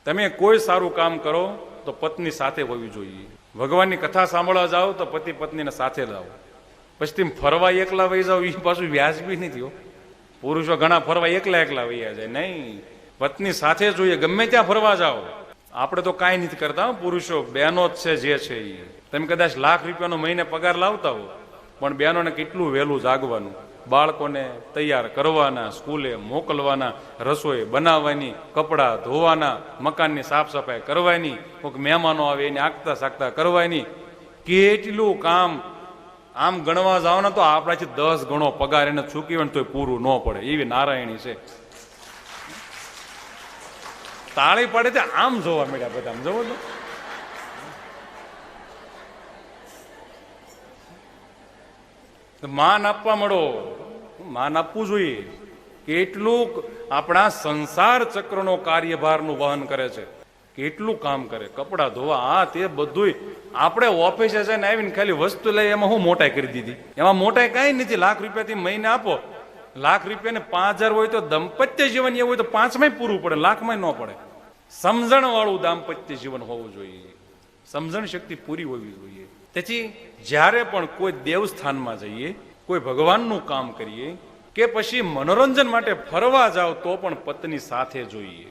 તમે કોઈ સારું કામ કરો તો પત્ની સાથે હોવી જોઈએ. ભગવાનની કથા સાંભળવા જાઓ તો પતિ પત્નીને સાથે લાવો. પછી તમે ફરવા એકલા વહી જાઓ, એ પાછું વ્યાજબી નથી હો. પુરુષો ઘણા ફરવા એકલા એકલા વૈયા જાય. નહીં, પત્ની સાથે જોઈએ. ગમે ત્યાં ફરવા જાઓ. આપણે તો કાંઈ નથી કરતા પુરુષો, બહેનો જ છે જે છે એ. તમે કદાચ ₹1,00,000 મહિને પગાર લાવતા હો, પણ બહેનોને કેટલું વહેલું જાગવાનું, બાળકોને તૈયાર કરવાના, સ્કૂલે મોકલવાના, રસોઈ બનાવવાની, કપડાં ધોવાના, મકાનની સાફ સફાઈ કરવાની, કોઈક મહેમાનો આવે એને આગતા સાકતા કરવાની, કેટલું કામ. આમ ગણવા જાઓ ને તો આપણાથી 10 ગણો પગાર એને ચૂકવી હોય ને તોય પૂરું ન પડે, એવી નારાયણી છે. તાળી પડે તે આમ જોવા મળ્યા બધા. જોવો તો માન આપવા મળો, માન આપવું જોઈએ. કેટલું આપણા સંસાર ચક્રનો કાર્યભારનું વહન કરે છે, કેટલું કામ કરે, કપડા ધોવા, આ તે બધું. આપણે ઓફિસે જઈને આવીને ખાલી વસ્તુ લઈ એમાં હું મોટાઈ કરી દીધી. એમાં મોટાઈ કઈ નથી. ₹1,00,000 મહિને આપો, ₹1,00,000 5,000 હોય તો દાંપત્ય જીવન એવું હોય તો 5માં પૂરું પડે, લાખમાં ન પડે. સમજણ વાળું દાંપત્ય જીવન હોવું જોઈએ. સમજણ શક્તિ પૂરી હોવી જોઈએ. તેથી જ્યારે પણ કોઈ દેવસ્થાનમાં જઈએ, કોઈ ભગવાનનું કામ કરીએ કે પછી મનોરંજન માટે ફરવા જાઓ તો પણ પત્ની સાથે જોઈએ.